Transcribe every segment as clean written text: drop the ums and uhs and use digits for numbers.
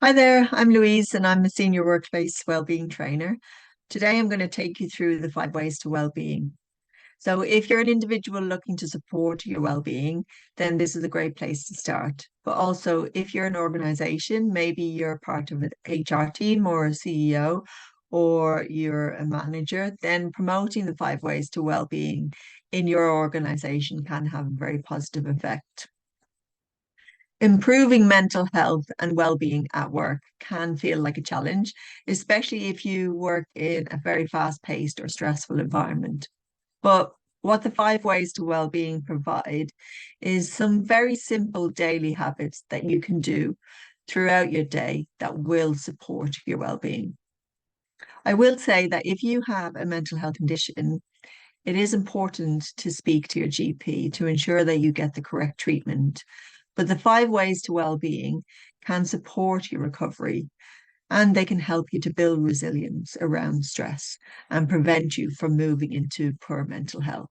Hi there, I'm Louise and I'm a senior workplace wellbeing trainer. Today I'm going to take you through the 5 ways to wellbeing. So if you're an individual looking to support your well-being, then this is a great place to start. But also if you're an organization, maybe you're part of an HR team or a CEO or you're a manager, then promoting the 5 ways to well-being in your organization can have a very positive effect. Improving mental health and well-being at work can feel like a challenge, especially if you work in a very fast-paced or stressful environment. But what the 5 ways to well-being provide is some very simple daily habits that you can do throughout your day that will support your well-being. I will say that if you have a mental health condition, it is important to speak to your GP to ensure that you get the correct treatment. But the 5 ways to well-being can support your recovery and they can help you to build resilience around stress and prevent you from moving into poor mental health.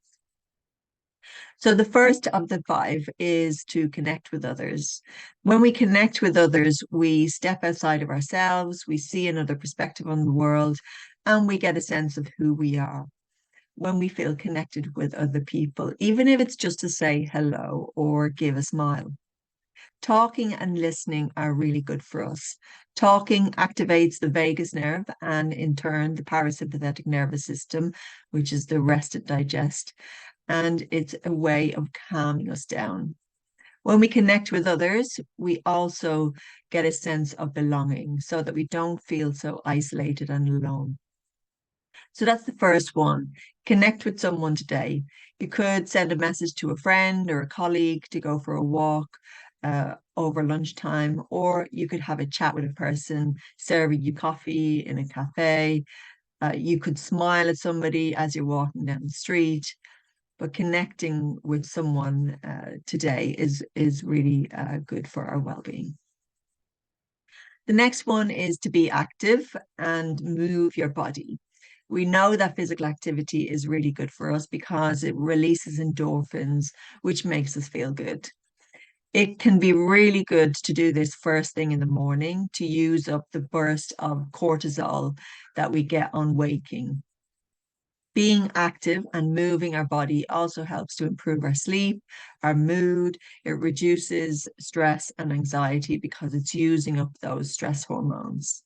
So the first of the five is to connect with others. When we connect with others, we step outside of ourselves, we see another perspective on the world, and we get a sense of who we are when we feel connected with other people, even if it's just to say hello or give a smile. Talking and listening are really good for us. Talking activates the vagus nerve and, in turn, the parasympathetic nervous system, which is the rest and digest. And it's a way of calming us down. When we connect with others, we also get a sense of belonging so that we don't feel so isolated and alone. So that's the first one. Connect with someone today. You could send a message to a friend or a colleague to go for a walk over lunchtime, or you could have a chat with a person serving you coffee in a cafe. You could smile at somebody as you're walking down the street. But connecting with someone today is really good for our well-being. The next one is to be active and move your body. We know that physical activity is really good for us because it releases endorphins, which makes us feel good. It can be really good to do this first thing in the morning to use up the burst of cortisol that we get on waking. Being active and moving our body also helps to improve our sleep, our mood. It reduces stress and anxiety because it's using up those stress hormones.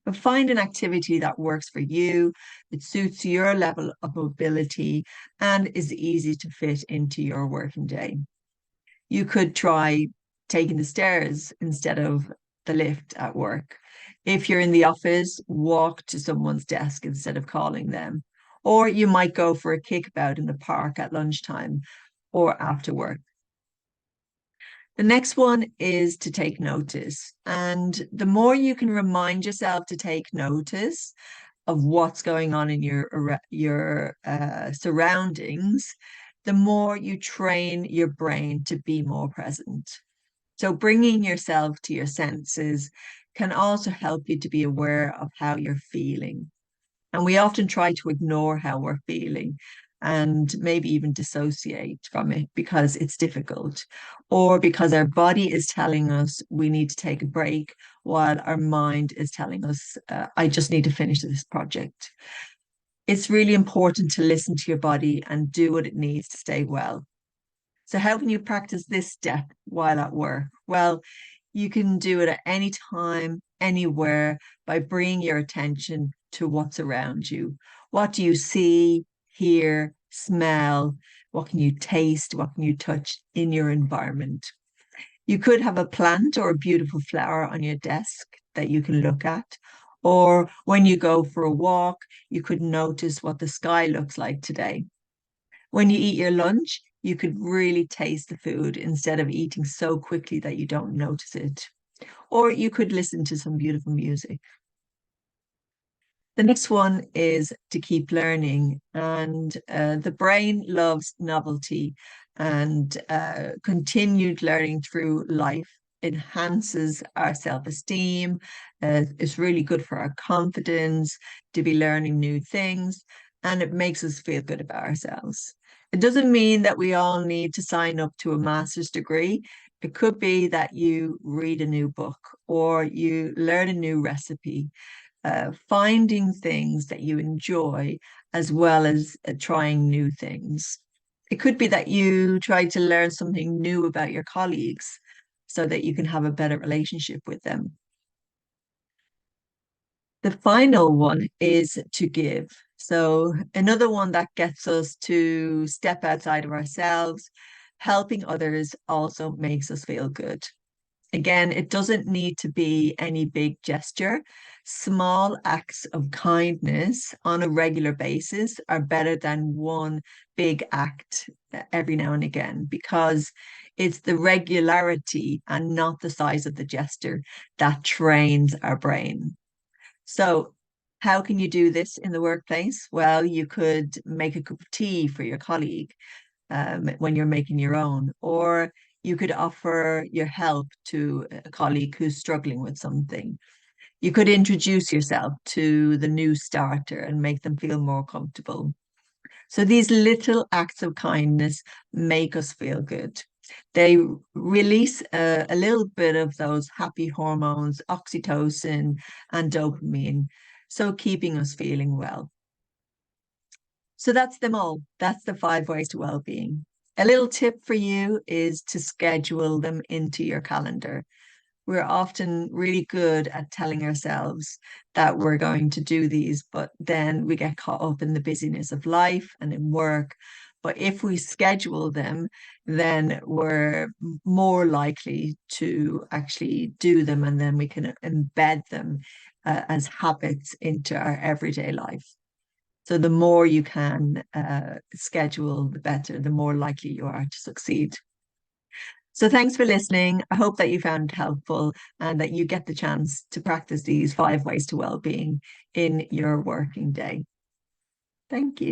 But find an activity that works for you, it suits your level of mobility, and is easy to fit into your working day. You could try taking the stairs instead of the lift at work. If you're in the office, walk to someone's desk instead of calling them. Or you might go for a kickabout in the park at lunchtime or after work. The next one is to take notice. And the more you can remind yourself to take notice of what's going on in your surroundings, the more you train your brain to be more present. So bringing yourself to your senses can also help you to be aware of how you're feeling. And we often try to ignore how we're feeling and maybe even dissociate from it because it's difficult, or because our body is telling us we need to take a break while our mind is telling us, I just need to finish this project. It's really important to listen to your body and do what it needs to stay well. So, how can you practice this step while at work? Well, you can do it at any time, anywhere, by bringing your attention to what's around you. What do you see, hear, smell? What can you taste? What can you touch in your environment? You could have a plant or a beautiful flower on your desk that you can look at. Or when you go for a walk, you could notice what the sky looks like today. When you eat your lunch, you could really taste the food instead of eating so quickly that you don't notice it. Or you could listen to some beautiful music. The next one is to keep learning, and the brain loves novelty, and continued learning through life enhances our self-esteem. It's really good for our confidence to be learning new things, and it makes us feel good about ourselves. It doesn't mean that we all need to sign up to a master's degree. It could be that you read a new book or you learn a new recipe, finding things that you enjoy as well as trying new things. It could be that you try to learn something new about your colleagues so that you can have a better relationship with them. The final one is to give. So, another one that gets us to step outside of ourselves, helping others also makes us feel good. Again, it doesn't need to be any big gesture. Small acts of kindness on a regular basis are better than one big act every now and again because it's the regularity and not the size of the gesture that trains our brain. So, how can you do this in the workplace? Well, you could make a cup of tea for your colleague when you're making your own, or you could offer your help to a colleague who's struggling with something. You could introduce yourself to the new starter and make them feel more comfortable. So these little acts of kindness make us feel good. They release a little bit of those happy hormones, oxytocin and dopamine, so keeping us feeling well. So that's them all. That's the 5 ways to well-being. A little tip for you is to schedule them into your calendar. We're often really good at telling ourselves that we're going to do these, but then we get caught up in the busyness of life and in work. But if we schedule them, then we're more likely to actually do them, and then we can embed them as habits into our everyday life. So the more you can schedule, the better, the more likely you are to succeed. So thanks for listening. I hope that you found it helpful and that you get the chance to practice these 5 ways to well-being in your working day. Thank you.